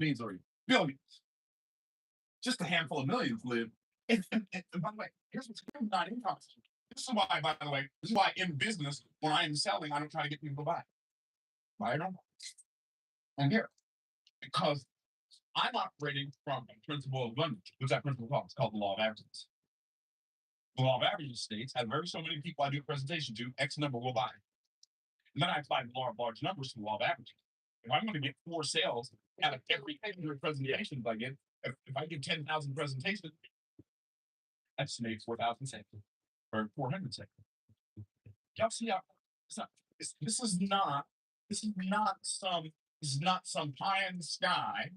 Millions or billions. Just a handful of millions live. And by the way, here's what's not income. This is why, by the way, this is why in business, when I am selling, I don't try to get people to buy. Buy it on. And here, because I'm operating from a principle of abundance. What's that principle called? It's called the law of averages. The law of averages states, have very so many people I do a presentation to, X number will buy. And then I apply the law of large numbers to the law of averages. If I'm going to get 4 sales out of every 100 presentations I get, if I give 10,000 presentations, that's made 4,000 sales or 400 sales. Y'all see how it's not, this is not some pie in the sky.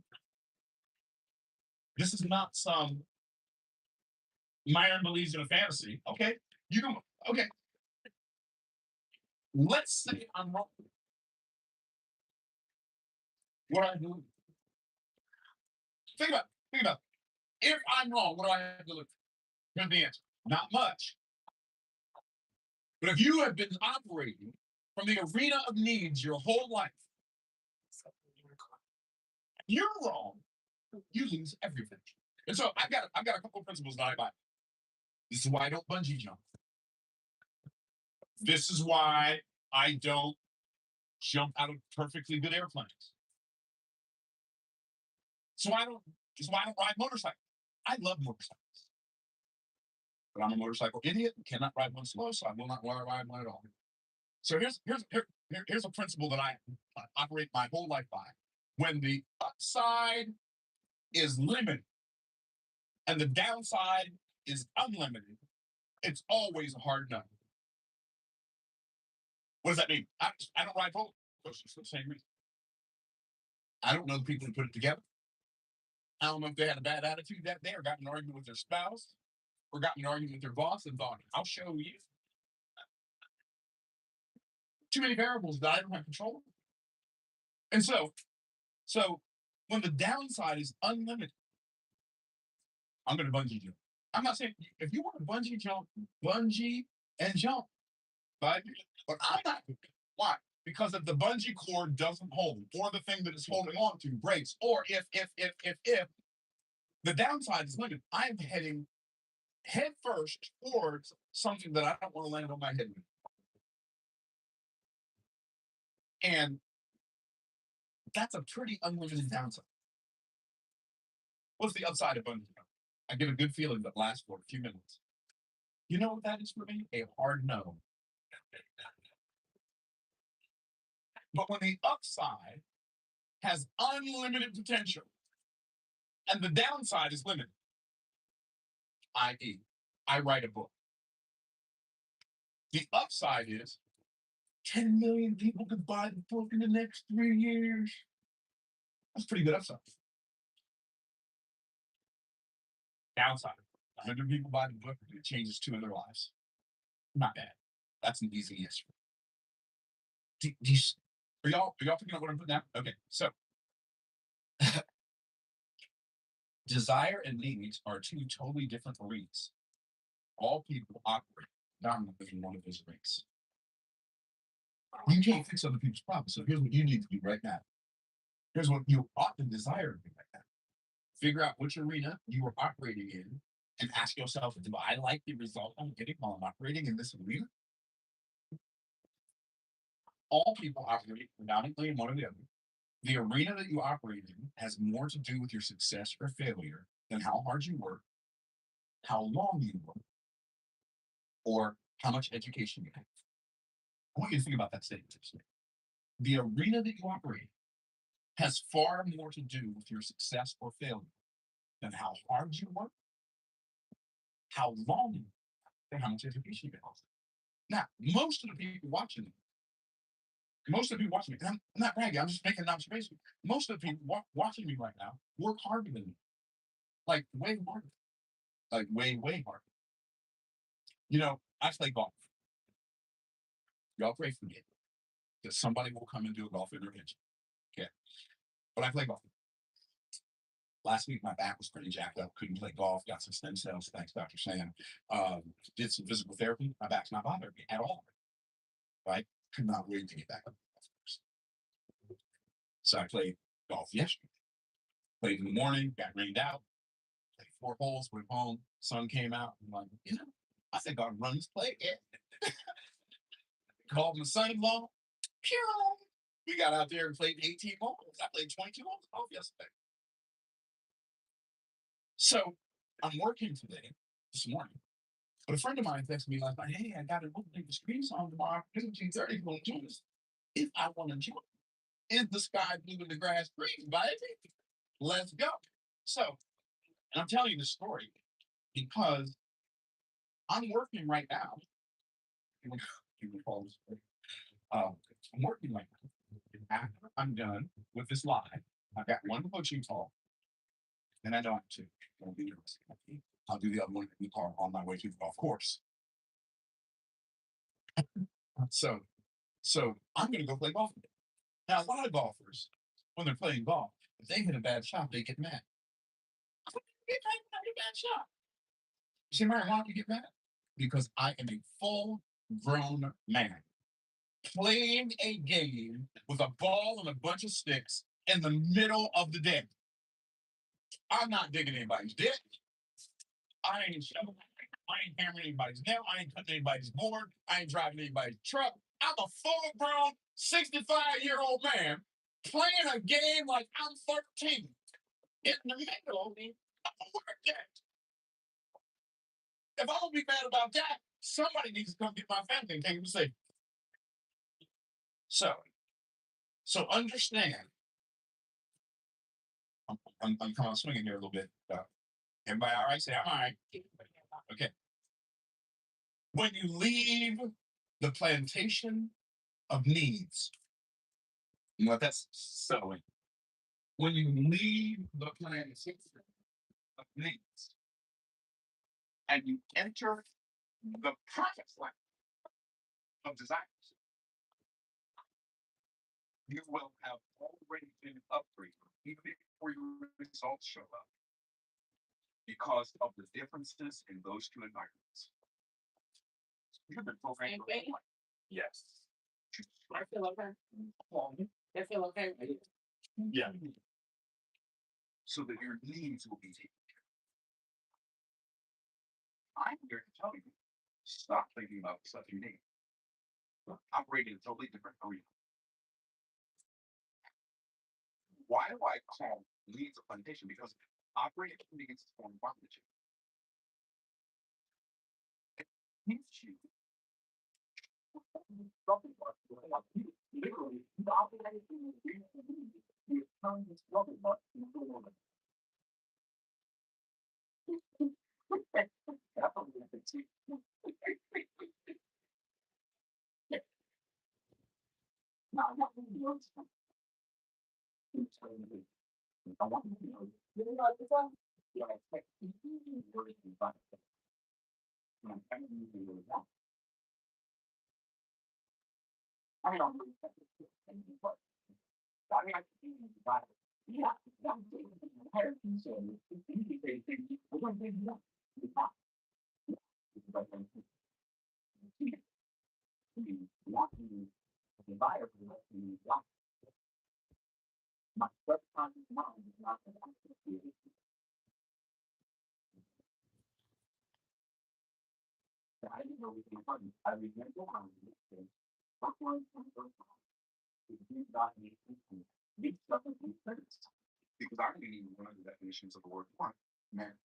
This is not some Myron believes in a fantasy. Okay, you can. Okay, let's say I'm wrong. What do I do? Think about. If I'm wrong, what do I have to look for? Here's the answer. Not much. But if you have been operating from the arena of needs your whole life, you're wrong. You lose everything. And so I've got a couple of principles that I buy. This is why I don't bungee jump. This is why I don't jump out of perfectly good airplanes. This is why I don't ride motorcycles. I love motorcycles. But I'm a motorcycle idiot, cannot ride one slow, so I will not ride one at all. So here's a principle that I operate my whole life by. When the upside is limited and the downside is unlimited, it's always a hard no. What does that mean? I don't ride roller coasters for the same reason. I don't know the people who put it together. I don't know if they had a bad attitude that day or got in an argument with their spouse or got in an argument with their boss and thought, I'll show you. Too many variables that I don't have control of. And so when the downside is unlimited, I'm going to bungee jump. I'm not saying if you want to bungee jump, bungee and jump. But I'm not. Why? Because if the bungee cord doesn't hold, or the thing that it's holding on to breaks, or if the downside is limited, I'm heading head first towards something that I don't want to land on my head with. And that's a pretty unlimited downside. What's the upside of bungee jump? I get a good feeling that lasts for a few minutes. You know what that is for me? A hard no. But when the upside has unlimited potential and the downside is limited, i.e., I write a book. The upside is 10 million people could buy the book in the next 3 years. That's pretty good upside. Downside, 100 people buy the book and it changes 2 of their lives. Not bad. That's an easy yes. Are y'all picking up what I'm putting down? Okay, so desire and needs are 2 totally different arenas. All people operate dominantly in one of those arenas. You can't fix other people's problems. So here's what you need to do right now. Here's what you ought to desire to do right now. Figure out which arena you are operating in and ask yourself, do I like the result I'm getting while I'm operating in this arena? All people operate predominantly in one or the other. The arena that you operate in has more to do with your success or failure than how hard you work, how long you work, or how much education you have. I want you to think about that statement. The arena that you operate in has far more to do with your success or failure than how hard you work, how long you work, and how much education you have. Now, most of the people watching me, and I'm not bragging, I'm just making an observation. Most of the people watching me right now work harder than me. Like, way harder. Like, way, way harder. You know, I play golf. Y'all pray for me that somebody will come and do a golf intervention. Okay. But I play golf. Last week, my back was pretty jacked up. Couldn't play golf. Got some stem cells. Thanks, Dr. Sam. Did some physical therapy. My back's not bothering me at all. Right? Could not wait to get back on the golf course. So I played golf yesterday. Played in the morning, got rained out, played 4 holes, went home, sun came out. I'm like, I think I'll run this play again. Called my son-in-law. Pew! We got out there and played 18 holes. I played 22 holes of golf yesterday. So I'm working today, this morning. But a friend of mine texted me last night, hey, I got an opening for Screen Song tomorrow. 2:30 going to join us. If I want to join, is the sky blue and the grass green, baby? Let's go. So, and I'm telling you this story because I'm working right now. I'm working right now. After I'm done with this live, I've got one coaching call, and I don't have two. I'll do the other one in the car on my way to the golf course. So, so I'm going to go play golf today. Now, a lot of golfers, when they're playing golf, if they hit a bad shot, they get mad. Get a bad shot. You see, Mary, why do you get mad? Because I am a full-grown man playing a game with a ball and a bunch of sticks in the middle of the day. I'm not digging anybody's dick. I ain't shoveling. I ain't hammering anybody's nail. I ain't cutting anybody's board. I ain't driving anybody's truck. I'm a full-grown 65-year-old man playing a game like I'm 13 in the middle of the work day. If I'm gonna be mad about that, somebody needs to come get my family and take them safe. So understand. I'm kind of swinging here a little bit. Everybody all right? Say I'm all right. Okay. When you leave the plantation of needs, you know what that's sewing. When you leave the plantation of needs and you enter the promised land of desires, you will have already been upgraded even before your results show up because of the differences in those two environments. You've been programmed. Yes. I feel okay. I feel okay. Yeah. So that your needs will be taken care of. I'm here to tell you, stop thinking about the stuff you need. Operate in a totally different arena. Why do I call needs a plantation? Because operating needs is form bondage. It needs you. Literally, the operation is telling this rubber butt. I want to know. You know what this is? Yeah, it's like really fun. I don't know. I mean, I think about it. Yeah, I'm saying higher concern. We're going to be not. The buyer my subconscious mind is not going to I didn't know we can find. I remember how we did. Because I didn't even know the definitions of the word want. Man,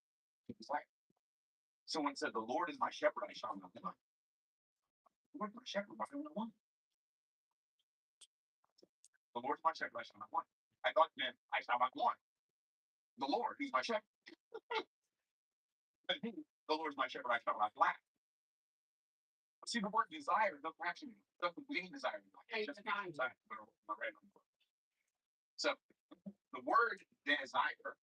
it was like someone said, "The Lord is my shepherd; I shall not want." The Lord is my shepherd; I shall not want. The Lord is my shepherd; I shall not want. I thought, man, I shall not want. The Lord, He's my shepherd. The Lord is my shepherd; I shall not lack. See, the word desire doesn't mean desire. So the word desire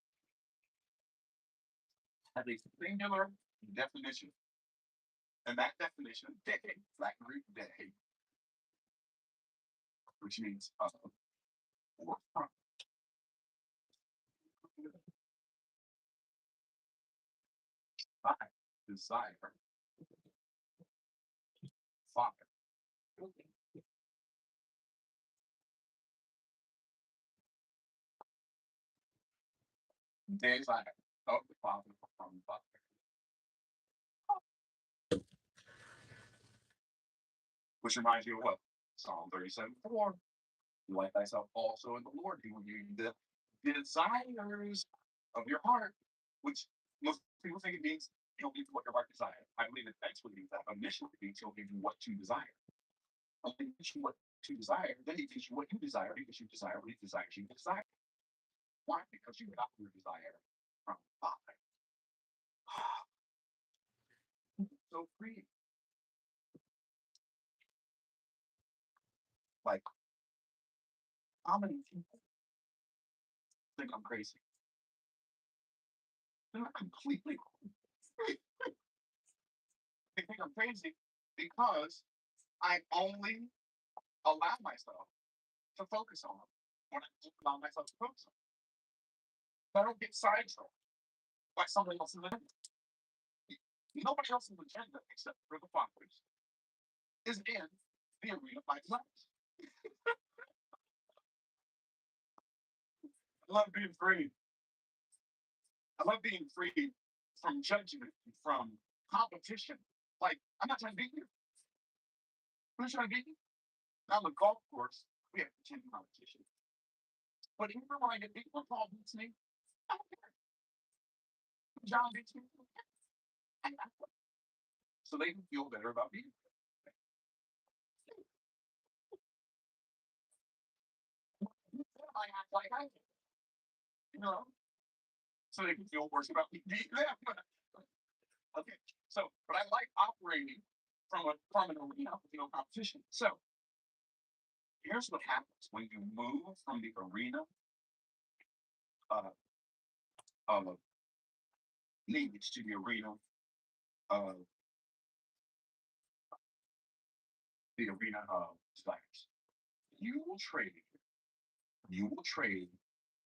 has a singular definition. And that definition, day, like Greek day, which means or from. Desire. Father. desire of the Father from the Father. Which reminds you of what? Psalm 37:4. Delight thyself also in the Lord. He will give you the desires of your heart, which most people think it means he'll give you what your heart desires. I believe it actually means that initially it means he'll give you what to desire. He'll teach you what to desire, then he teaches you what you desire because you desire what he desires you to desire. Why? Because you got your desire from the Father. So free. Like, how many people think I'm crazy? They're not completely crazy. They think I'm crazy because I only allow myself to focus on them when I just allow myself to focus on them. I don't get sidetracked by somebody else's agenda. Nobody else's agenda except for the Father's is in the arena of my desires. I love being free. I love being free from judgment, from competition. Like, I'm not trying to beat you. I'm not trying to beat you. Now, on the golf course, we have 10 competition. But even when I get beat, when Paul beats me, I don't care. John beats me, I don't care. So they can feel better about me. I act like I do, you know, so they can feel worse about me. Okay, so, but I like operating from an arena of competition. So here's what happens when you move from the arena uh, of needs to the arena of desires. You will trade. You will trade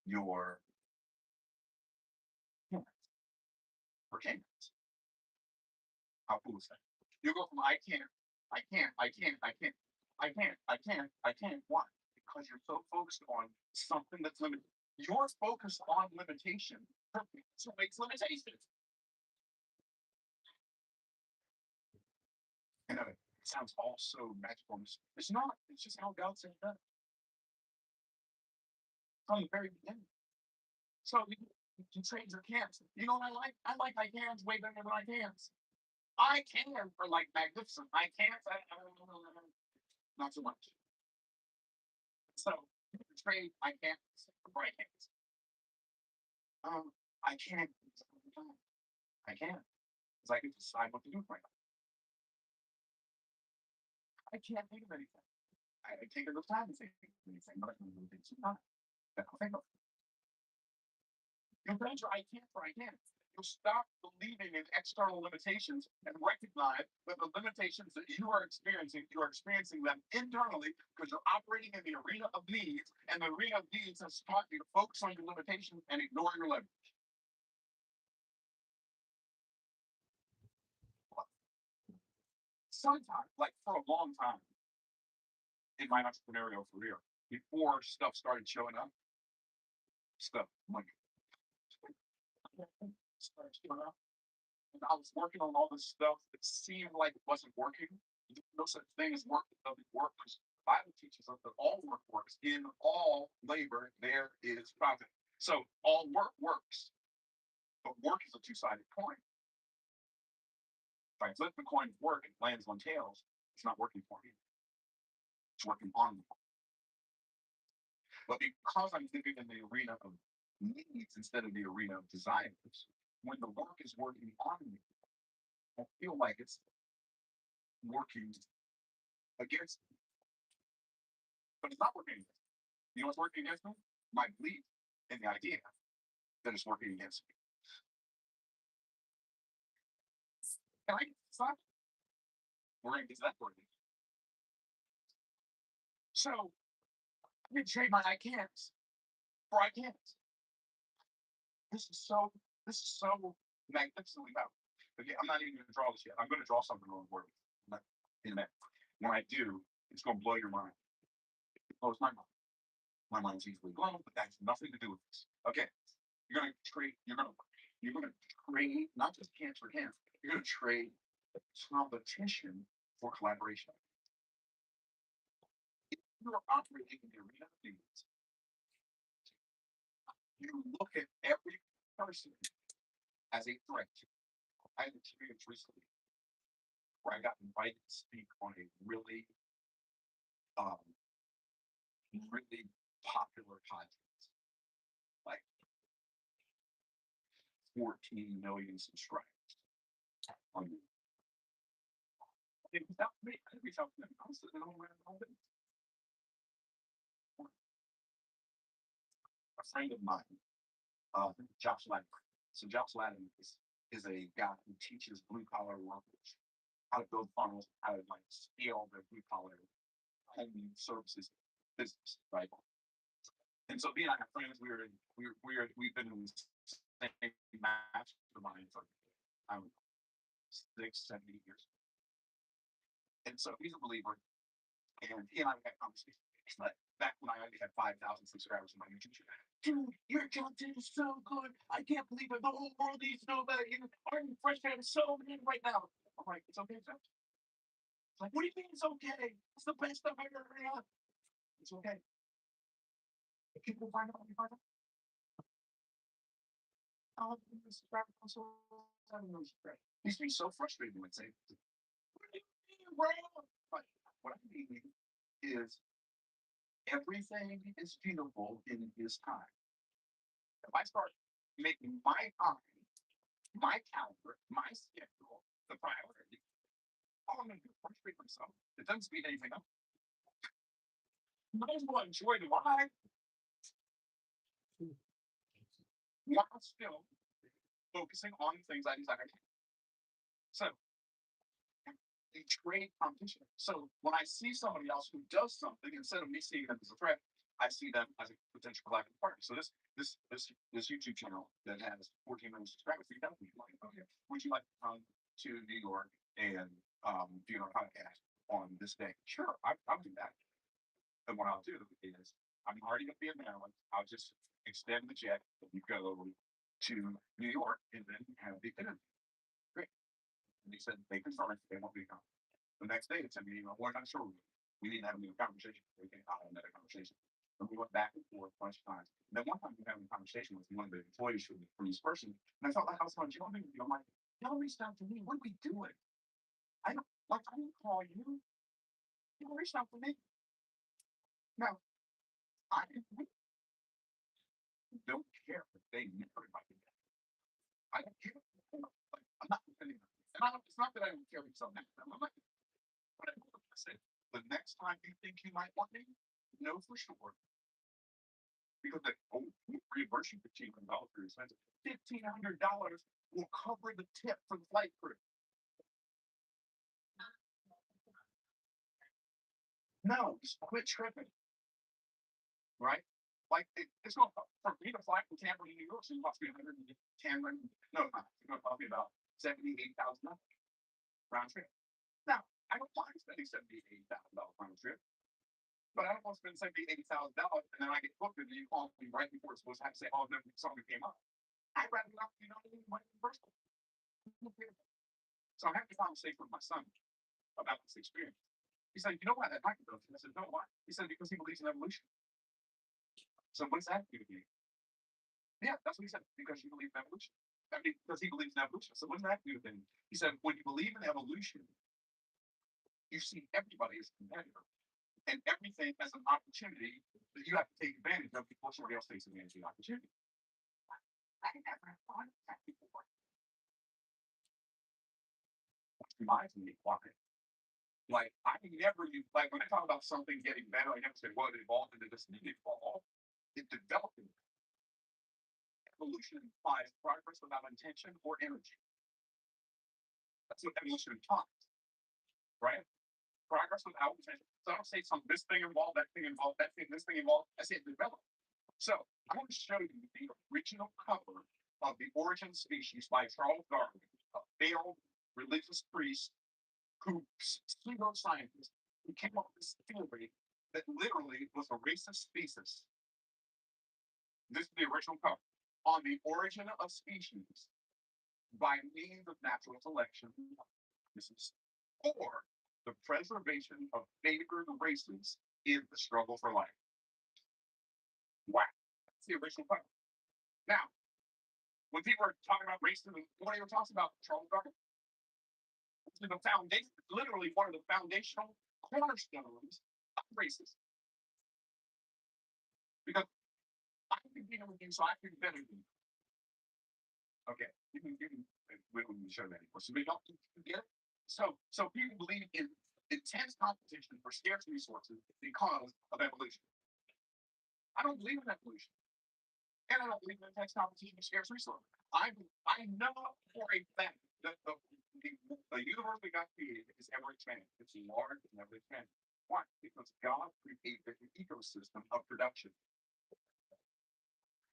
your humans for candidates. How cool is that? You go from I can't, I can't, I can't, I can't, I can't, I can't, I can't. Why? Because you're so focused on something that's limited. You're focused on limitation. So makes limitations. And it sounds all so magical. It's not. It's just how God said that from the very beginning. So you trade your cans. You know what I like? I like my cans way better than my cans. I can are like magnificent. My cans, not so much. So trade my cans for my cans. I can't. I can't. Because I can decide what to do right now. I can't think of anything. I take enough time to think of anything, but I can do things sometimes. I don't think of it. You measure I can't for I can't. You stop believing in external limitations and recognize that the limitations that you are experiencing them internally because you're operating in the arena of needs, and the arena of needs has taught you to focus on your limitations and ignore your leverage. Sometimes, like for a long time in my entrepreneurial career, before stuff started showing up, stuff like started showing up. And I was working on all this stuff that seemed like it wasn't working. No such thing as work that doesn't work because the Bible teaches us that all work works. In all labor, there is profit. So all work works, but work is a two-sided coin. If I flip the coin of work and it lands on tails, it's not working for me. It's working on me. But because I'm thinking in the arena of needs instead of the arena of desires, when the work is working on me, I feel like it's working against me. But it's not working against me. You know what's working against me? My belief in the idea that it's working against me. And I stop. We're going to get to that word. So I can trade my I can't for I can't. This is so magnificently powerful. Okay, I'm not even going to draw this yet. I'm going to draw something on the board in a minute. When I do, it's going to blow your mind. It blows my mind. My mind's easily blown, but that has nothing to do with this. Okay, you're gonna trade not just hands for hands. You're gonna trade competition for collaboration. If you're operating in the arena of things, you look at every person as a threat. I had an experience recently where I got invited to speak on a um, really popular podcast, like 14 million subscribers on YouTube. It was out me. I didn't reach out to them. I was sitting home around all day. A friend of mine, Josh Ladden. So Josh Ladden is a guy who teaches blue collar workers how to build funnels, how to like scale their blue collar home services business, right? And so me and I have friends. We've been in the same mastermind for I don't know 6, 7, 8 years. And so he's a believer, and he and I had conversations. It's like back when I only had 5,000 subscribers on my YouTube channel. Dude, your content is so good. I can't believe it. The whole world needs to know about you. Arden Freshman is so good right now. I'm like, it's okay, Jeff. It's like, what do you mean it's okay? It's the best stuff I've ever heard. It's okay. If people find out, you find out. I'll have to subscribe to I don't know. It used to be so frustrating when say, what do you mean, bro? But what I mean is everything is beautiful in his time. If I start making my time, my calendar, my schedule the priority, all I'm going to do is frustrate myself. It doesn't speed anything up. Might as well enjoy the ride while still focusing on the things I desire. So, they trade competition. So when I see somebody else who does something, instead of me seeing them as a threat, I see them as a potential collaborative partner. So this YouTube channel that has 14 million subscribers, you tell me like, okay, would you like to come to New York and do your podcast on this day? Sure, I'll do that. And what I'll do is I'm already gonna be in Maryland. I'll just extend the jet and you go to New York and then have the interview. Great. And he said they confirmed they won't be coming. The next day, it's a meeting. We're not sure. We didn't have a new conversation. We can't have another conversation. And we went back and forth a bunch of times. And then one time we were having a conversation with one of the employees from this person, and I felt like I was going, you know, I'm like, y'all reached out to me. What are we doing? I didn't call you. You reached out to me. Now, I don't care if they never invite me. I don't care. Like, I'm not defending them. And it's not that I don't care if something happens. I'm like, but I said, the next time you think you might want me, know for sure. Because the reimburse you $1,500 for your expenses. $1,500 will cover the tip for the flight crew. No, just quit tripping. Right? Like it's going to for me to fly from Tampa to New York, so it costs me 110. No, it's not. It's going to cost me about $78,000 round trip. Now, I don't mind spending $78,000 round trip, but I don't want to spend $80,000 and then I get booked and then you call me right before it's supposed to have to say, oh, no, something came up. I'd rather not, money in the first place. So I had a conversation with my son about this experience. He said, you know why that might be? I said, no, why? He said, because he believes in evolution. So what does that do to me? Yeah, that's what he said, because you believe in evolution. I mean, because he believes in evolution. So what does that do to him? He said, when you believe in evolution, you see everybody as a competitor and everything as an opportunity that you have to take advantage of before somebody else takes advantage of the opportunity. I never thought of that before. Which reminds me why. Like I never like when I talk about something getting better, I never say, well, it evolved into this, it evolved. It developed. Evolution implies progress without intention or energy. That's what evolution implies, right? Progress without intention. So I don't say this thing involved, that thing involved, that thing, this thing involved. I say it developed. So I want to show you the original cover of The Origin of Species by Charles Darwin, a failed religious priest who pseudoscientist who came up with this theory that literally was a racist thesis. This is the original cover. on the origin of species by means of natural selection. This is or the preservation of favored races in the struggle for life. Wow, that's the original point. Now, when people are talking about racism, what are they talking about? Charles Darwin. The foundation, literally one of the foundational cornerstones of racism. Because I can be with you, so I can better than you. Okay, we don't need to show that anymore. So we don't get it. So people believe in intense competition for scarce resources because of evolution. I don't believe in evolution, and I don't believe in intense competition for scarce resources. I know for a fact that the universe we got created is ever expanding. It's large and ever expanding. Why? Because God created an ecosystem of production.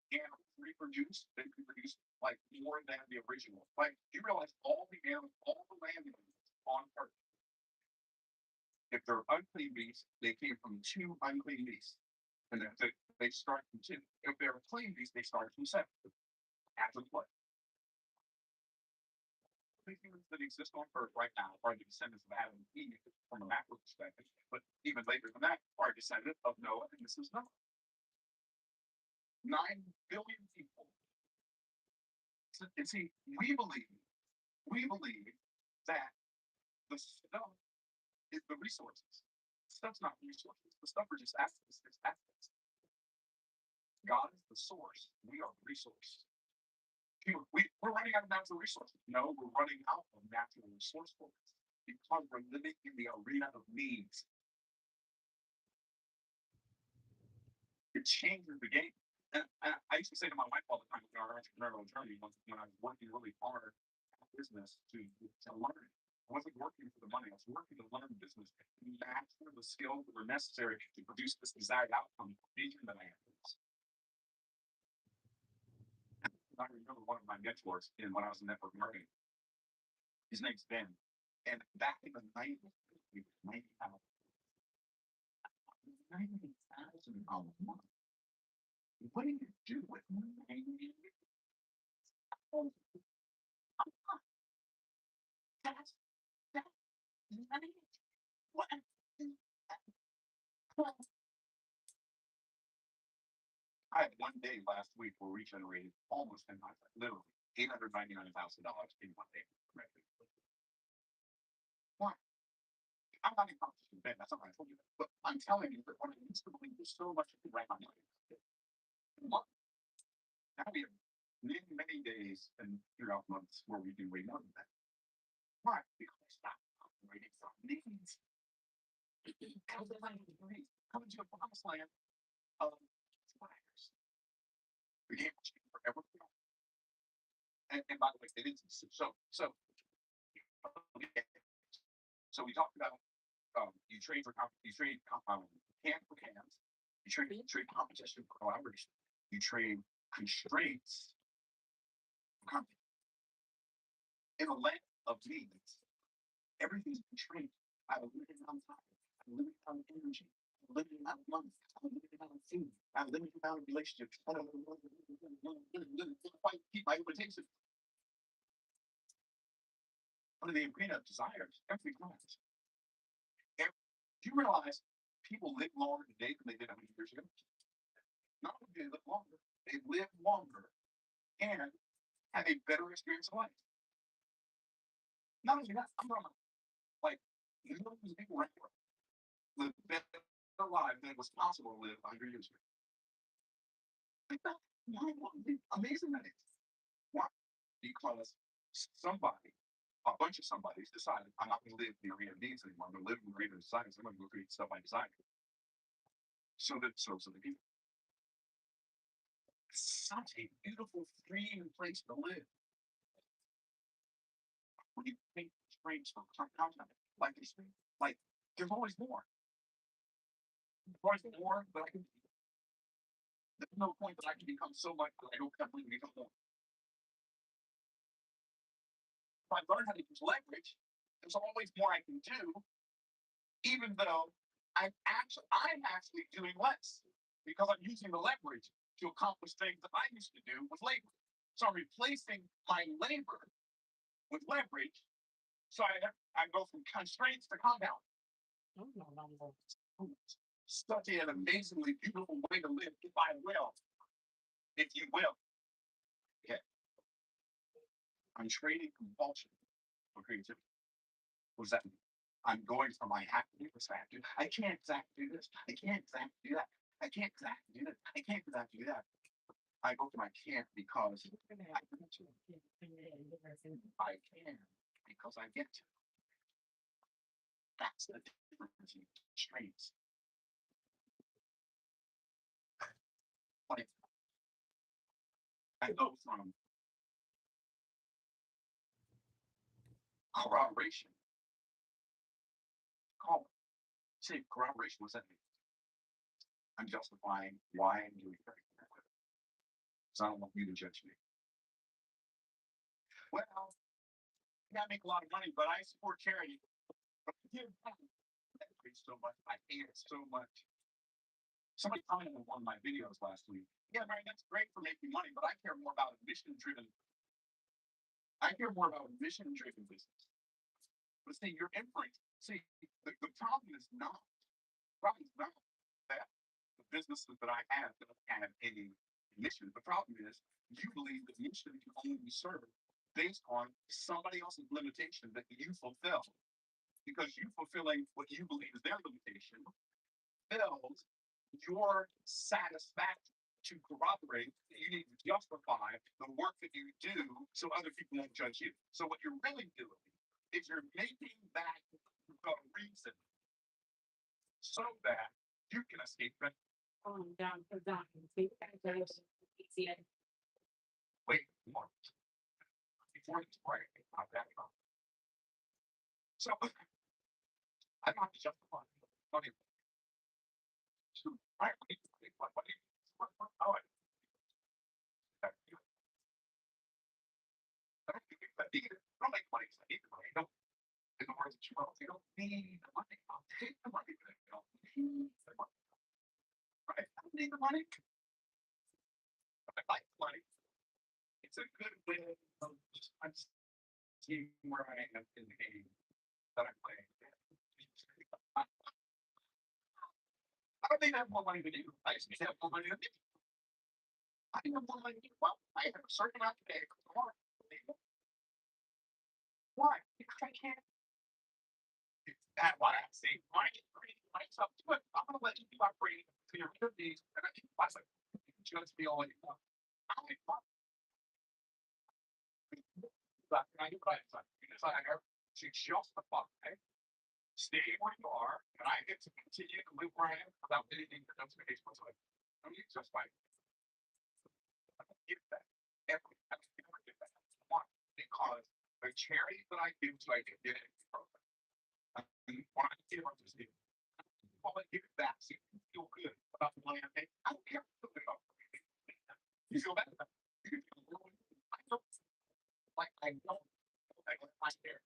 Animals reproduce, they reproduce like more than the original. Like you realize all the animals, all the land animals on Earth, if they're unclean beasts, they came from two unclean beasts. And then they start from two. If they're clean beasts, they start from seven. After the flood. The humans that exist on Earth right now are the descendants of Adam and Eve from a macro perspective, but even later than that, are descendants of Noah, and this is Noah. 9 billion people. And see, we believe that the stuff is the resources. The stuff's not resources. The stuff are just assets. It's assets. God is the source. We are the resource. We're running out of natural resources. No, we're running out of natural resourcefulness because we're living in the arena of needs. It changes the game. And I used to say to my wife all the time in our entrepreneurial journey when I was working really hard at business to learn. I wasn't working for the money. I was working to learn business and master the skills that were necessary to produce this desired outcome, vision that I had. I remember one of my mentors when I was in network marketing. His name's Ben. And back in the 90s, he was $90,000 a month. What do you do with $90,000? That's money. What? I had one day last week where we generated almost literally $899,000 in one day. Why? I'm not in competition with Ben. That's not what I told you. But I'm telling you that what I used to believe was so much right my mind. Now we have many days and throughout months where we do way more than that. Why? Because we stop operating from needs. Come into a promised land of desires. The game will change forever. And by the way, it is so we talked about you trade for can for cans, you trade competition for collaboration, you trade constraints for company. In a land of needs, everything's constrained. I have a limited amount of time, I have a limited amount of energy, I have a limited amount of money, I have a limited amount of food, I have a limited amount of relationships. I don't keep my limitation. Under the arena of desires, everything comes. Do you realize people live longer today than they did 100 years ago? Not only do they live longer, they live longer and have a better experience of life. Not only that, I'm talking about like millions of people right here live better lives than it was possible to live 100 years ago. Amazing that is. Why? Because a bunch of somebody's decided I'm not going to live in the arena of needs anymore. I'm going to live in the arena of desires. I'm going to go create stuff I desire. So that serves other people. It's such a beautiful, freeing place to live. When you make constraints for content like this, like there's always more. There's always more, but there's no point that I can become so much that I don't believe become more. If I learn how to use leverage, there's always more I can do, even though I'm actually doing less because I'm using the leverage to accomplish things that I used to do with labor. So I'm replacing my labor with leverage. So I go from constraints to compound. Oh, no, no, no. Such an amazingly beautiful way to live, if I will. If you will. Okay. I'm trading compulsion for creativity. What does that mean? I'm going from I have to do this, I have to. I can't exactly do this. I can't exactly do that. I can't exactly do this. I can't exactly do that. I go to I can't because I can because I get to. That's the difference in constraints. Like I go from corroboration. Call it. Say corroboration, what's that mean? I'm justifying why I'm doing everything. So I don't want you to judge me. Well, I gotta make a lot of money, but I support charity. That creates so much. I hate it so much. Somebody commented on one of my videos last week. Yeah, right, that's great for making money, but I care more about a mission-driven. I care more about a mission-driven business. But see, you're inferring. See, the problem is not that the businesses that I have don't have any mission. The problem is you believe that mission can only be served based on somebody else's limitation that you fulfill. Because you fulfilling what you believe is their limitation fulfills your satisfaction to corroborate that you need to justify the work that you do so other people won't judge you. So what you're really doing is you're making that the reason so that you can escape it. Down for that. See, easy. Wait, more. Before it's right, not that wrong. So I'm not justifying money. So I need to make my money. How I don't make money, so I need the money. I don't, in the words of Charles, you don't need the money. I'll take the money, but I don't need the money. Right? I don't need the money. But I like the money. It's a good way of just I'm seeing where I am in the game that I'm playing. I don't think I have more money than you. I just need to have more money than you. I think I'm more money than you. Well, I have a certain amount today. Why? Because I can't. That why I say why get crazy myself to it. I'm gonna let you be operating to your abilities and I think I like you can judge me all you want. I don't think fuck. But I do what I decide. You decide to just the fuck, okay? Stay where you are, and I get to continue to live where I am without anything that doesn't make sense. I mean, just like I don't get that. I never get that. Why? Because the charity that I give to, I can get it from. And when I give, I'm just giving. Well, I give it back, so you can feel good about the money I make. I don't care what you feel. You feel bad about it. You feel really, I don't like I don't like I care.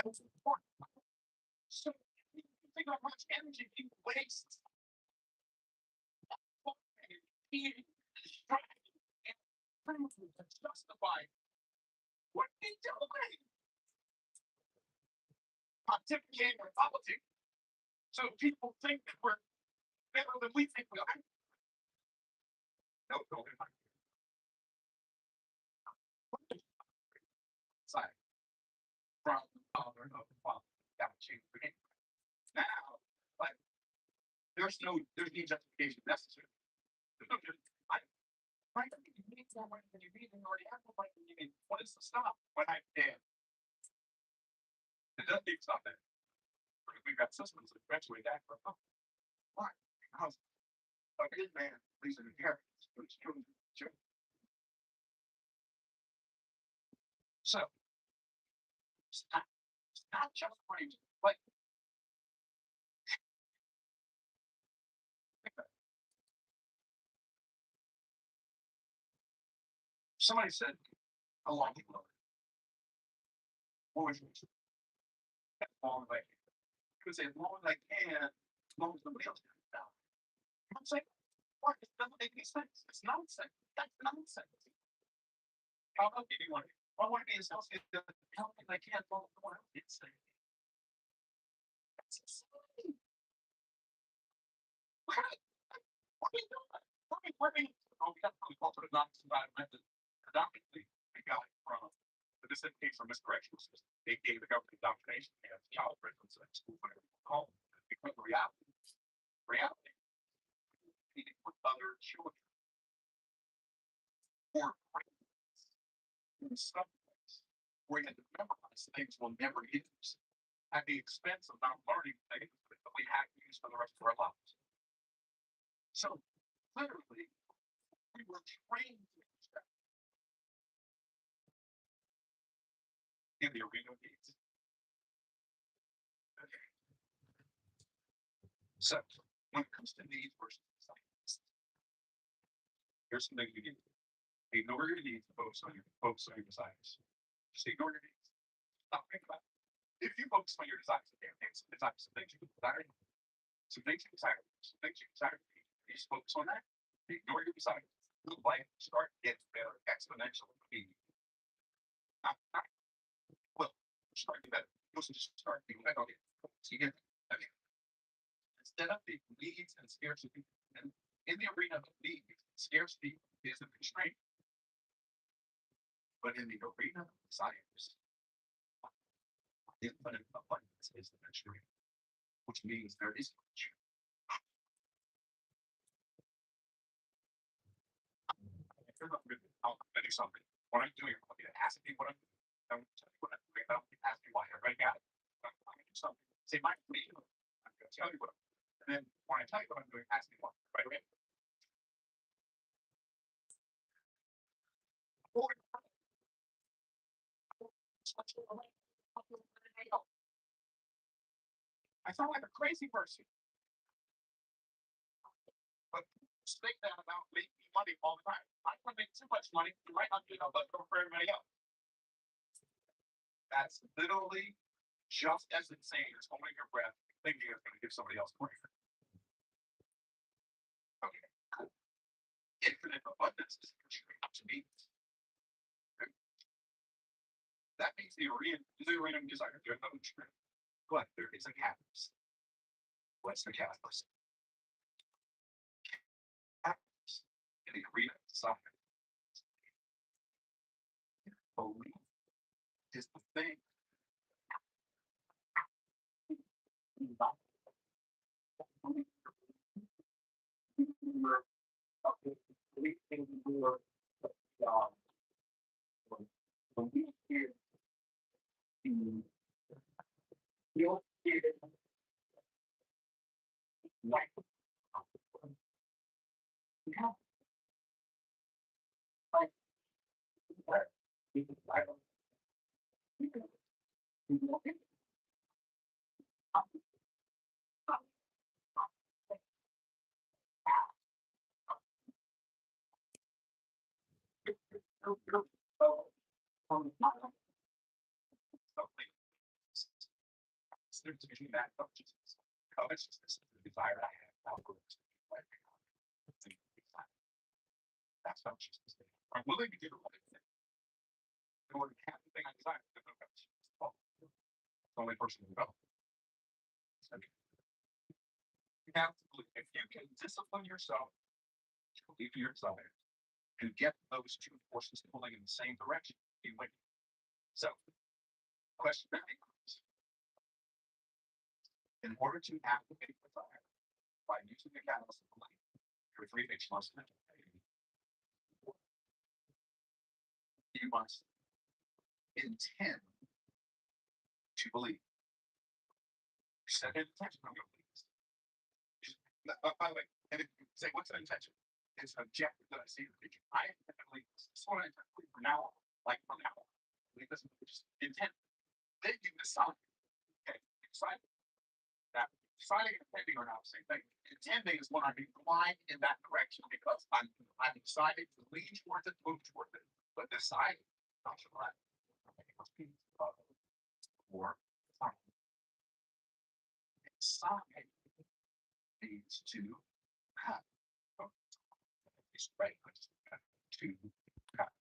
That's important. So you think how much energy people waste eating, distracting, and proving to justify what they do away. Pontificating or politics. So people think that we're better than we think we are. No, no, no. Side from father of the father that change the game. Now, like there's no justification necessary. There's no justification. Frankly, you need more money than you need and you already have more money than you need. What is the stop when I'm dead? It doesn't even stop that. We've got systems that perpetuate that for why? Because a good man leaves an inheritance for his children. So it's not just crazy. Like somebody said a long time ago, what was it? As long as I can. Because as long as I can, long as nobody else does it now. I'm saying, what? It doesn't make any sense. It's nonsense. That's nonsense. How about if you want to? I want to be as healthy as I can while no one else gets sick. That's insane. What? What are we doing? What are we? Oh, we got to call for the non-survivor method. Predominantly, we got it from the dissemination from miscorrections. They gave the government indoctrination as child prisons at school, whatever you call them. Because the reality, we need to put other children or in some ways where you have to memorize things we'll never use at the expense of not learning things that we have to use for the rest of our lives. So literally, we were trained to use that in the arena of needs. Okay. So when it comes to needs versus desires, here's some things you can do. Ignore your needs and focus on your desires. Just ignore your needs. Stop thinking about it. If you focus on your desires, there are some things you desire, some things you desire, some things you desire. You just focus on that. Ignore your desires. Your life start getting better exponentially. Well, start getting better. You'll just start being better. Okay. So you get that. Okay. Instead of the needs and scarcity, and in the arena of needs, scarcity is a constraint. But in the arena of desires, infinite abundance is the constraint, which means there is much. I'll do something. What I'm doing, I'm going to ask me what I'm doing. Don't tell me what I'm doing. Don't ask me why. Everybody got it. I'm going to do something. Say my me. I'm going to tell you what I'm doing. And then when I tell you what I'm doing, ask me why. Right away. I sound like a crazy person. But think that about making money all the time. I don't make too much money. You might not be able to go for everybody else. That's literally just as insane as holding your breath, thinking it's going to give somebody else money. Okay, cool. Infinite abundance is to me. Okay. That means the arena of desire. There's no truth, but there is a catalyst. What's the catalyst? Catalyst in the arena of desire. Belief is the thing. Covetousness is the desire I have outgrowth. That's covetousness. I'm willing to do the right thing in order to have the thing I desire. There's no covetousness. Well, it's the only person who knows. Okay. You have to believe if you can discipline yourself to believe your desires and get those two forces pulling in the same direction, you win. So, question that becomes: in order to activate desire by using the catalyst of belief, there are three things you must do. You must intend to believe. Set an intention on your beliefs. By the way, and if you say, what's an intention? It's an objective that I see in the future. I intend to believe this. This is what I intend to believe from now on. Like from now on. Believe this, just intend. Then you decide. Okay, you decide that deciding and intending are not the same thing. Intending is when I'm inclined in that direction because I'm deciding to lean towards it, move towards it. But deciding, not sure what. Or decide means to cut. It's right to cut.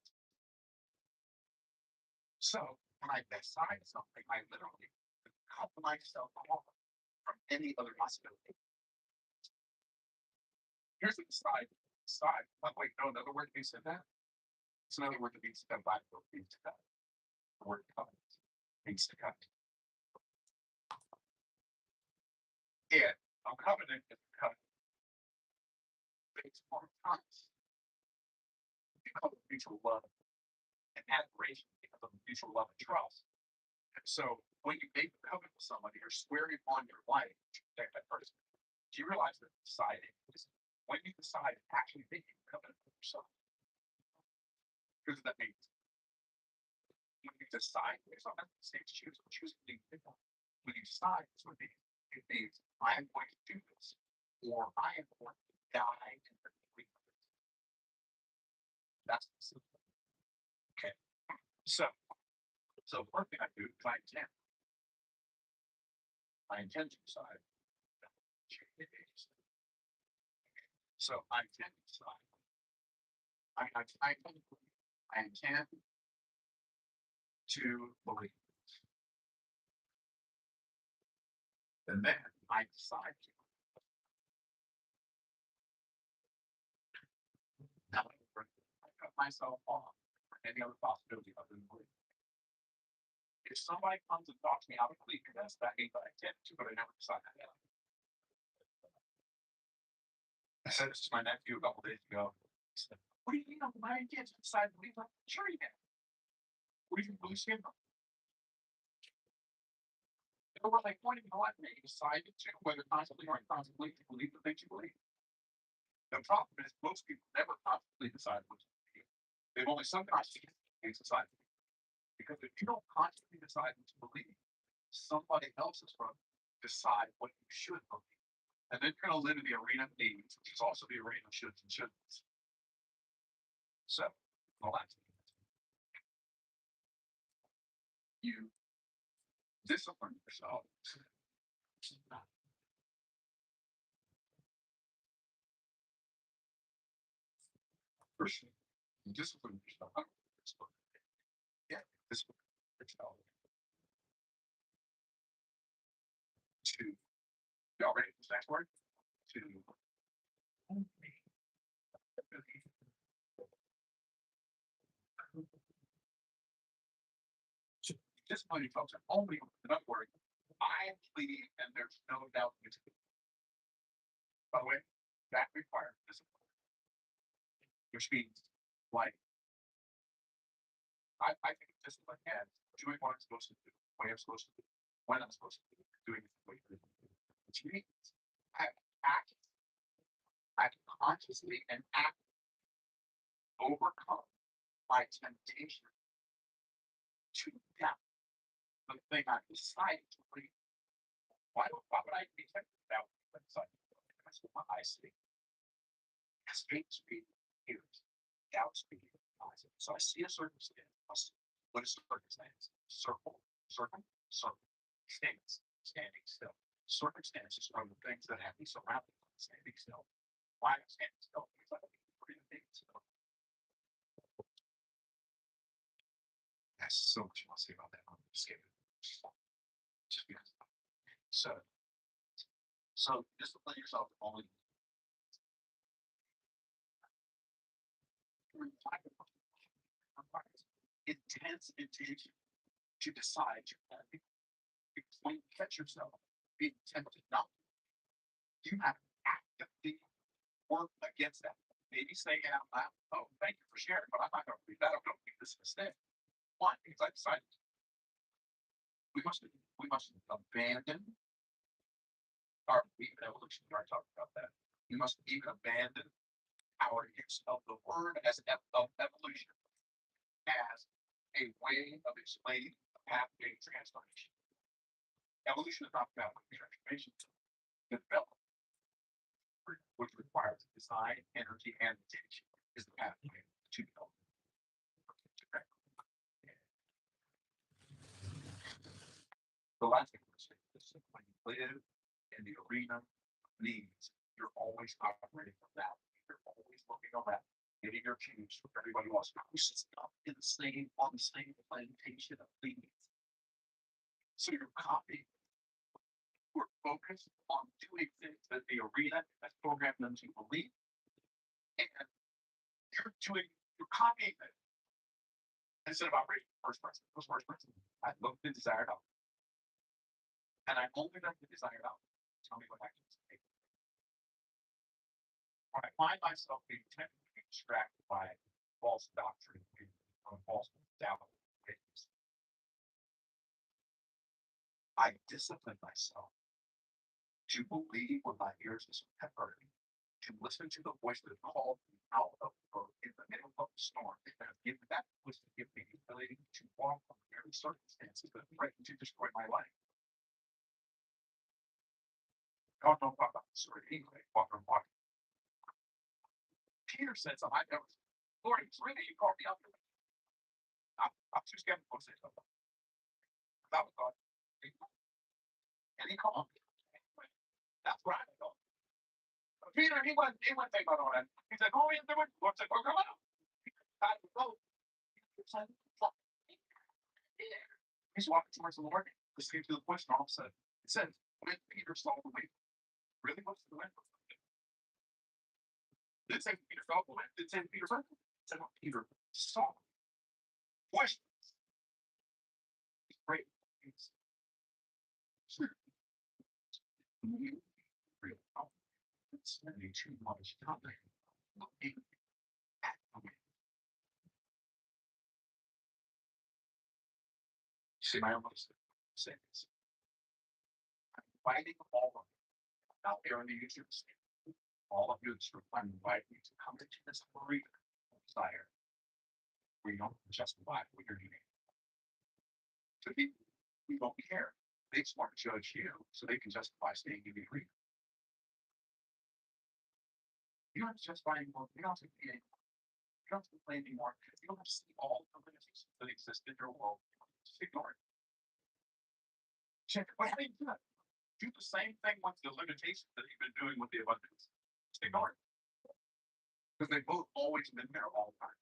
So when I decide something, I literally cut myself off from any other possibility. Here's the side. Side. Oh, wait, no, another word that said that. It's another word that means to cut. Means to cut. The word cut means to cut. Yeah, a covenant is cut based on promise because of mutual love and admiration, because of mutual love and trust. And so when you make a covenant with somebody, you're swearing on your life to protect that person. Do you realize that deciding is when you decide actually making a covenant with yourself? Here's what that means. When you decide, it's not necessarily choosing being different. When you decide, it's what it means I am going to do this, or I am going to die in the name of this. That's the system. Okay. So the first thing I do is I intend. I intend to decide. So I intend to decide. I intend to believe. And then I decide to. Now I cut myself off from any other possibility other than belief. If somebody comes and talks me out of believing this, that means I intend to, but I never decide that. I said this to my nephew a couple days ago. He said, "What do you mean? My intention to decide to believe?" I'm like, sure you can. What do you believe in? There were like pointing in life where you decided to, whether constantly or unconsciously, to believe the things you believe. The problem is most people never consciously decide what to believe. They've only subconsciously decided. Because if you don't consciously decide what to believe, somebody else is going to decide what you should believe. And then you're going to live in the arena of needs, which is also the arena of shoulds and shouldn'ts. So, well, that's you discipline yourself. First, you discipline yourself. Yeah, discipline yourself. To, y'all ready for this next word? To discipline yourself and only another word. I believe, and there's no doubt it's good. By the way, that requires discipline, which means like I think discipline as doing what I'm supposed to do, the way I'm supposed to do, when I'm supposed to do, doing it the way I'm supposed to do. Which means I act, I can consciously and act overcome my temptation to doubt the thing I decided to believe. Why would I be tempted to doubt the thing that's what I see? Faith speaking ears, doubt speaking eyes. So I see a circumstance. What is circumstance? Circle, circle, circle. Stance, standing still. Circumstances are the things that have me surrounded by standing still. Why am I standing still? Because I believe in things. That's so much you want to say about that. I'm just kidding. Just because. So discipline yourself only intense intention to decide because when you catch yourself being tempted not to, you have to actively work against that. Maybe say it out loud, oh, thank you for sharing, but I'm not going to believe that. I'm going to make this mistake. Why? Because I decided we must abandon our even evolution. We are talking about that. We must even abandon our use of the word of evolution as a way of explaining the pathway to transformation. Evolution is not about transformation. Development, which requires design, energy, and attention, is the pathway to development. The last thing I say is when you live in the arena of needs, you're always operating from that. You're always looking around, getting your cues from everybody else. Who's up in the same on the same plantation of leaves. So you're copying. We're focused on doing things that the arena has programmed them to believe, and you're copying it instead of operating first person. First person. I look the desired outcome, and I only let the desired outcome tell me what actions to take. When I find myself being tempted to be distracted by false doctrine or false doubt, I discipline myself to believe what my ears have heard, to listen to the voice that called me out of the boat in the middle of the storm, and give that voice to give me the ability to walk from every circumstances that threaten to destroy my life. I don't know about the story anyway, walking. Peter said something I never, Lord, it's really you called me out here. I'm too skeptical to say something. That was God. And he called me. That's right. Peter, he wasn't thinking about all that. He said, "Oh, yeah, there was." Lord said, "Oh, come on." I would go. He's walking towards the Lord, listening to the voice, and all of a sudden, it says, when Peter saw the wind, really close to the wind. It didn't say Peter saw the wind. It didn't say Peter saw the wind. It said what Peter saw. Questions. He's great. He's spending too much time looking at the wind. You see, my almost say this. I'm inviting all of you out there in the YouTube stand. All of you in this room, I'm inviting you to come into this arena of desire where you don't justify what you're doing. To people who don't care, they just want to judge you so they can justify staying in the arena. You don't have to justify anymore. You don't have to be anymore. You don't have to complain anymore. You don't have to see all the limitations that exist in your world. Just ignore it. Check. Well, how do you do that? Do the same thing with the limitations that you've been doing with the abundance. Just ignore it. Because they've both always been there all the time.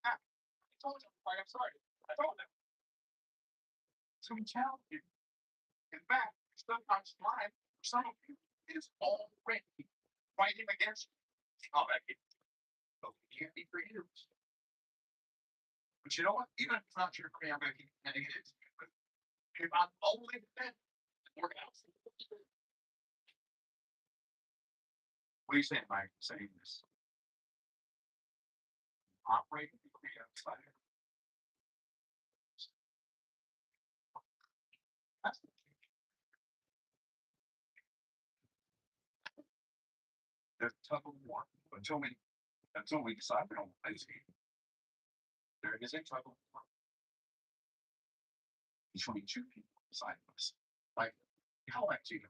Ah, I told you. I'm sorry. I told them. So we challenge you. In fact, sometimes life for some of you is already fighting against you. Oh, that but we can't be creators. But you know what? Even if it's not your creator, I'm going to keep saying it is. If I'm only then work out. What are you saying by saying this? Operating the creative side. That's the key. There's a tug of war until we decide we don't play this game. There is a tug of war between two people beside us. Like how actually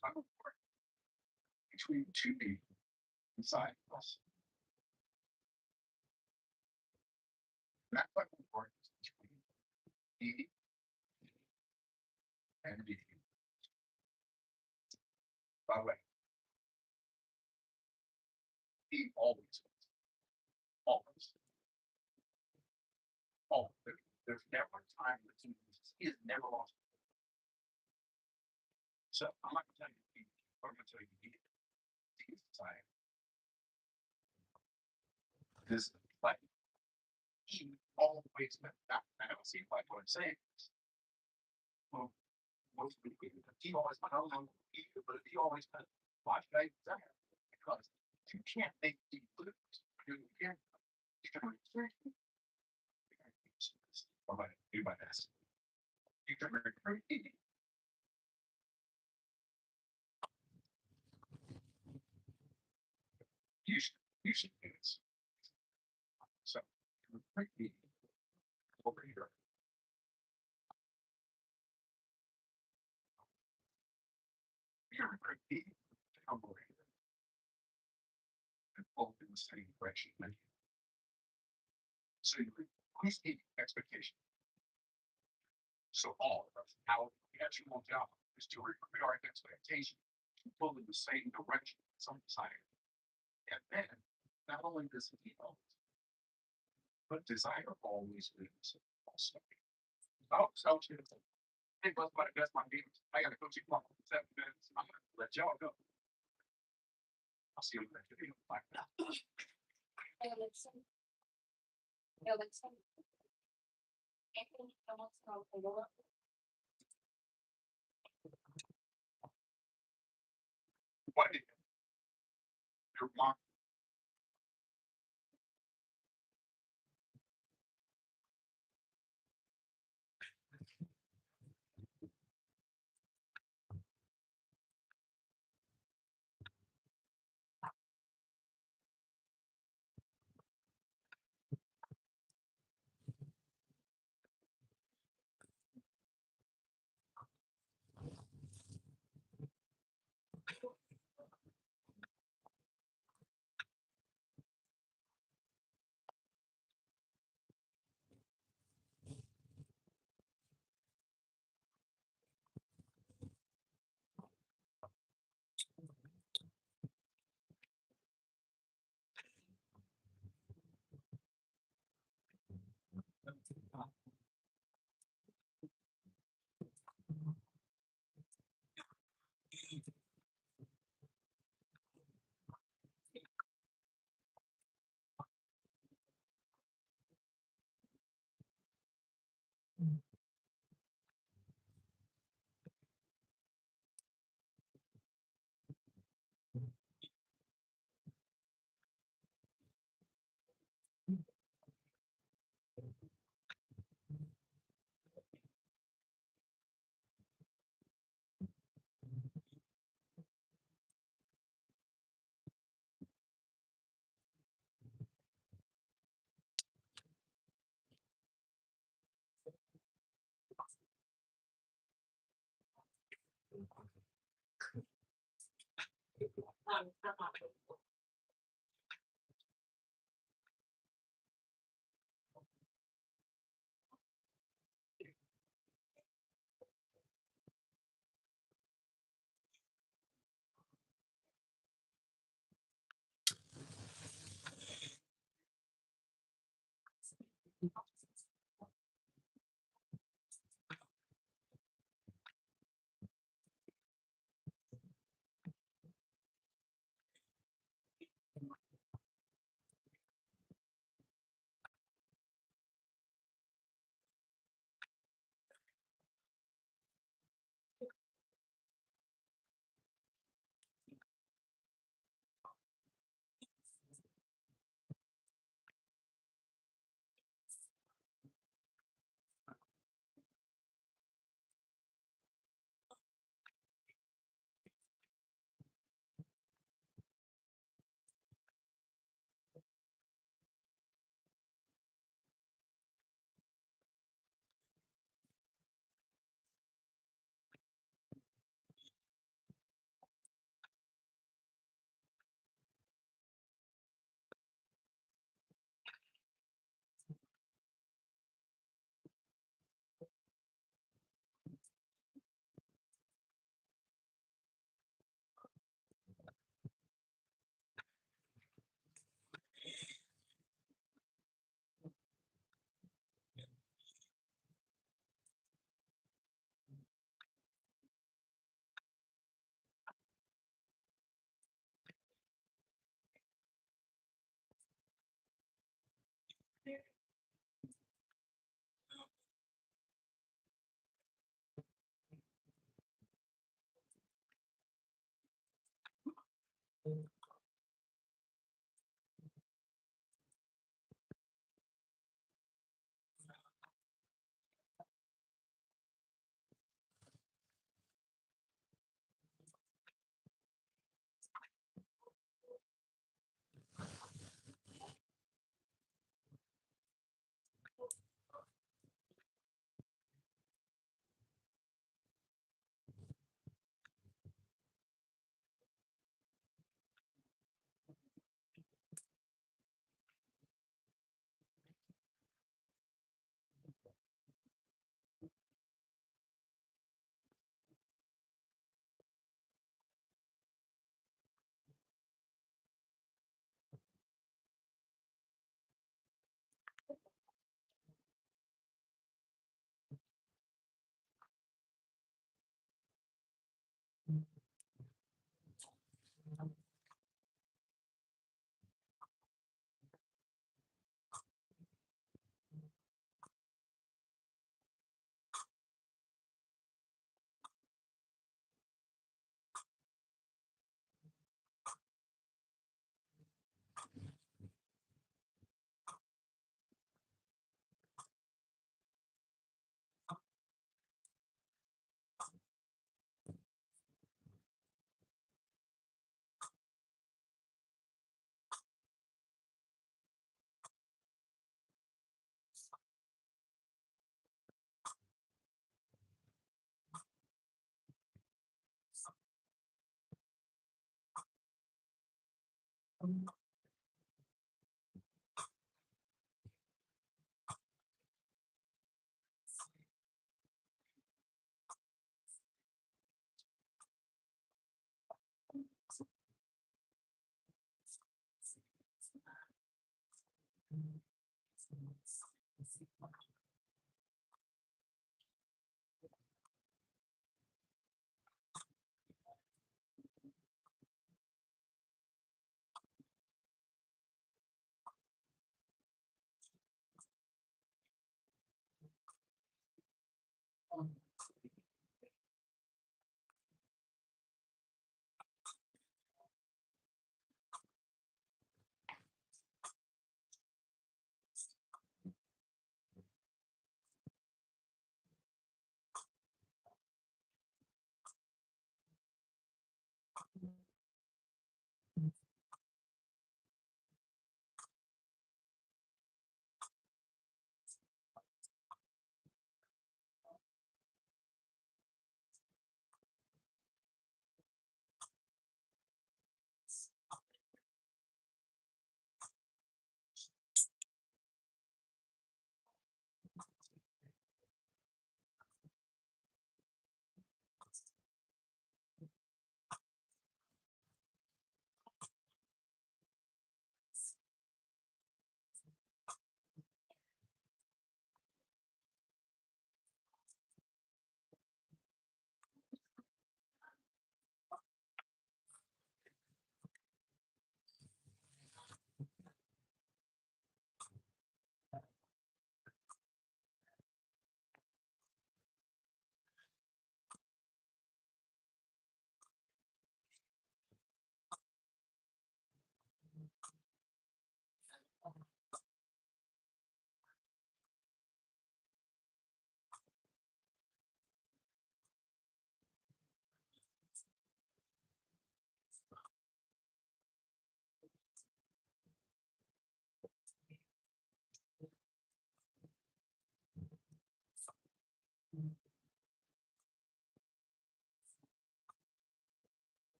tug of war between two people inside us. That tug of war is between E and B. By the way, he always wins. Always. Oh, there's never a time that he has never lost. So I'm not gonna tell you I'm gonna tell you he's decided. This like he always I don't see like what I'm saying. Well, most people he always I don't know either, but he always why should I do that? Because you can't make the lose. You can't you can what I do my best. You can recruit you should do this. So recruit me over here. You're recruit me to come over here and both in the same direction. So you increase the expectation. So all of us, how we have two more jobs, is to require expectation to pull in the same direction some desire. And then, not only does it evolve, but desire always wins also. Oh, so hey, that's my demons. I gotta go check my 7 minutes. I'm gonna let y'all go. I'll see you later. Bye. Alexa. Alexa. Anthony, I want to know the Lord. What is your mom?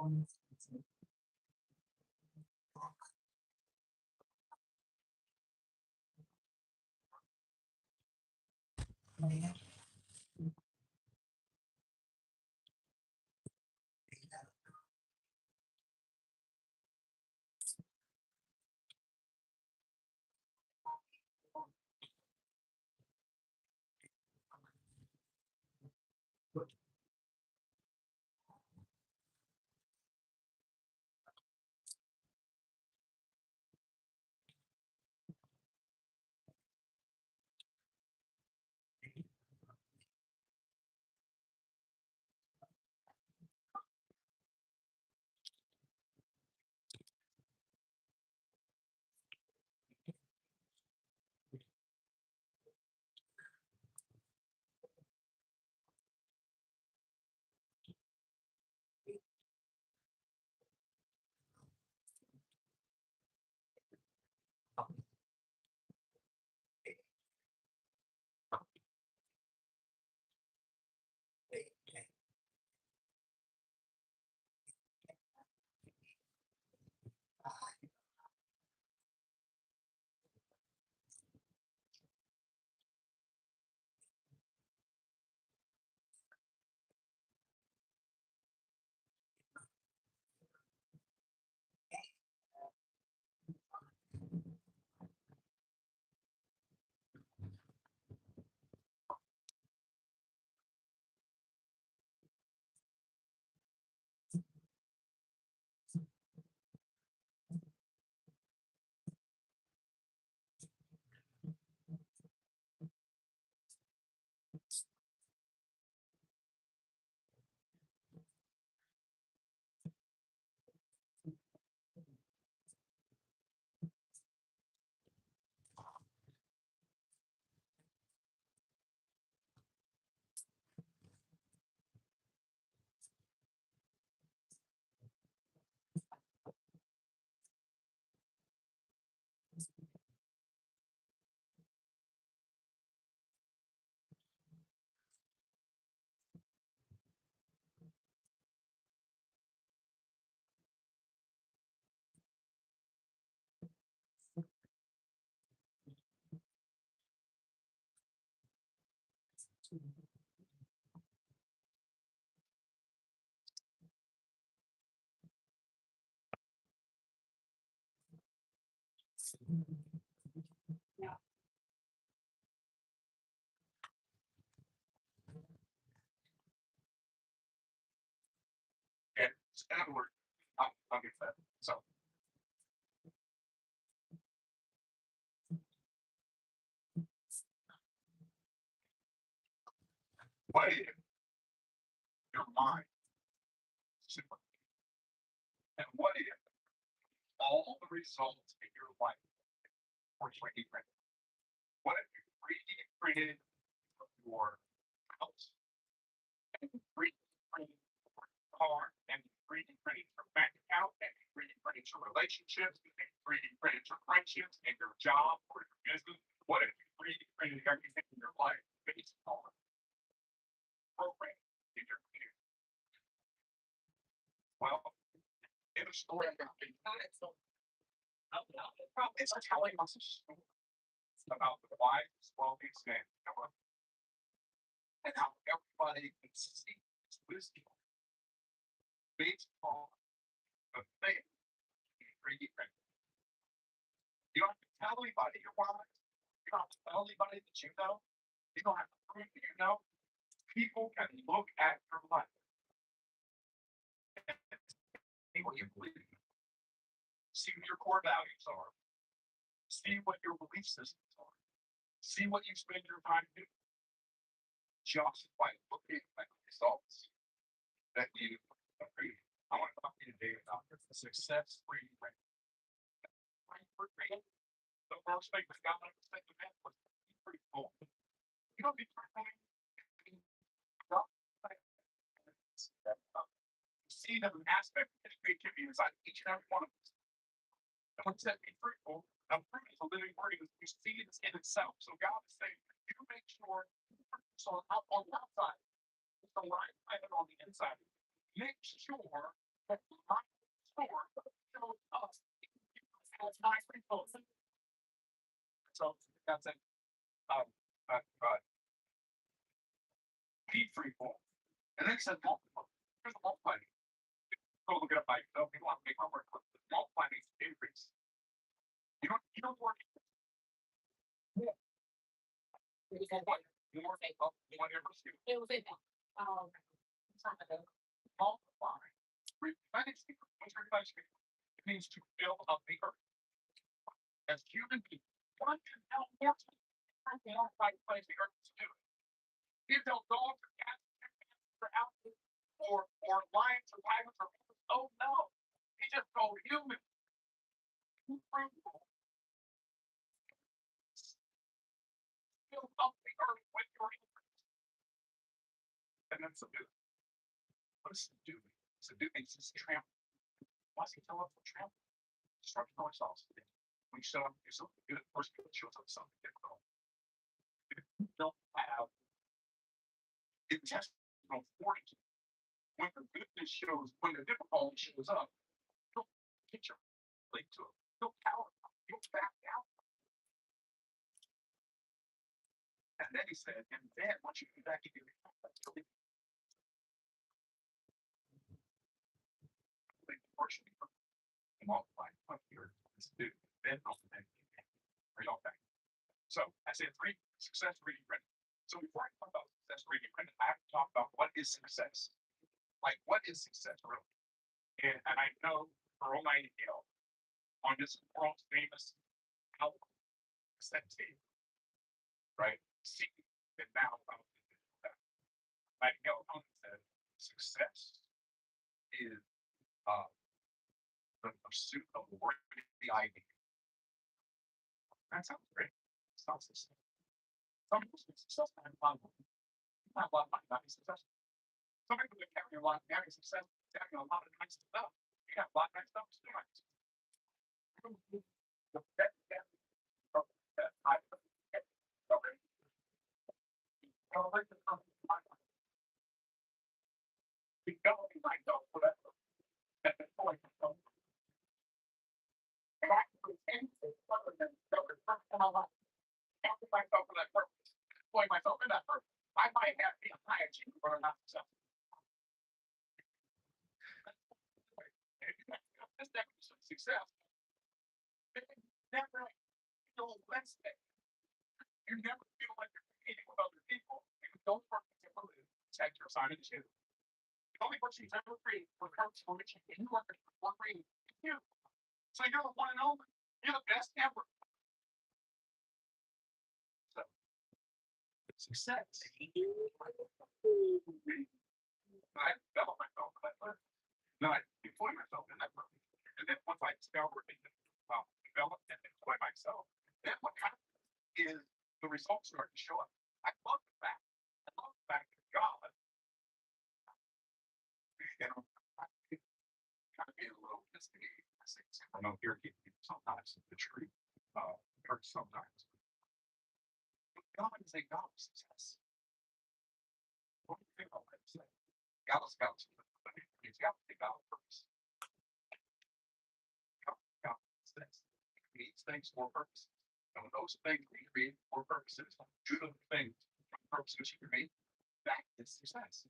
And that'll work. I'll get that. So. What if your mind super? And what if all the results in your life were 3D printed? What if you 3D printed your house and 3D printed your car and 3D printed your bank account and 3D printed your relationships and 3D printed your friendships and your job or your business? What if you 3D printed everything in your life based on program in your computer? Well, in a story about it's telling us a story about the wise, wealthy man and how everybody can see his wisdom based on the thing in 3D printing. You don't have to tell anybody you're wise. You don't have to tell anybody that you know. You don't have to prove that you know. People can look at your life and see what you believe in, see what your core values are, see what your belief systems are, see what you spend your time doing, just by looking at the results that you agree. I want to talk to you today about the success free rate. The first thing that got me to think of that was pretty cool. You don't need to see that an aspect of creativity inside each and every one of us. And when it said be fruitful, now fruit is a living word, you see it in itself. So God is saying, you make sure so on the outside, it's the right plant on the inside. Make sure So that's it. Deep free fall. And then it says multiply. There's a multiply. Go look it up by yourself. You want to make my work. Multiply means increase. You don't work. It was in What? there. You work. You want to pursue. It was in there. Multiply. It means to fill up the earth. As human beings, what the hell else? I don't find place the earth to do it. You tell dogs or cats or out or lions or tigers or oh no. He just told humans. Fill up the earth with your increase. And then subdue. What is subdue? Subdue means just trample. Why does he tell us to trample? Start to know ourselves. When you show up, do something good, first it shows up something difficult. If you don't have intestinal fortitude, when the goodness shows, when the difficulty shows up, don't get your plate to it. Don't cower. Don't back down. And then he said, and then once you get back into your multiply up here. Then so I said three success reading print. So before I talk about success reading print, I have to talk about what is success. Like what is success really? And I know Earl Nightingale on this world's famous album, right? See it now. Nightingale said success is the pursuit of worthy idea. That sounds great. Sounds successful. Some people say success and not a lot of money, not be successful. Some people that carry a lot of having success, carrying a lot of nice stuff. You have a lot of nice stuff to do. Myself for that purpose. Employ myself for that purpose. I might have been a high achiever, but I'm not successful. This definition of success. Never feel less than. You never feel like you're competing with other people. You don't work to protect your side of the shoe. The only person you've ever created for purpose for which you work for free is you. So you're the one and only. You're the best ever. So success. I develop myself in that learning. Then I deploy myself in that learning. And then once I discover develop and deploy myself, then what happens is the results start to show up. I love the fact that God, kind of being a little instigating. I know here sometimes the truth hurts sometimes. But God is a God of success. What do you think about that? God is God of success. He's got to take out purpose. God creates things for purposes. And when those things we create for purposes, do the things for purposes you create, that is success.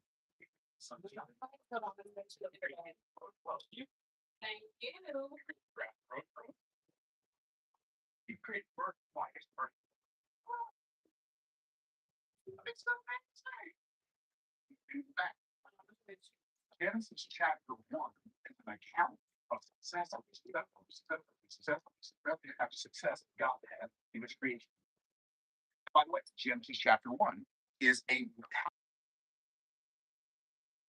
Thank you. You create work, why is work? It's not nice. Genesis chapter 1 is an account of success. Have success God had in his creation. By the way, Genesis chapter 1 is a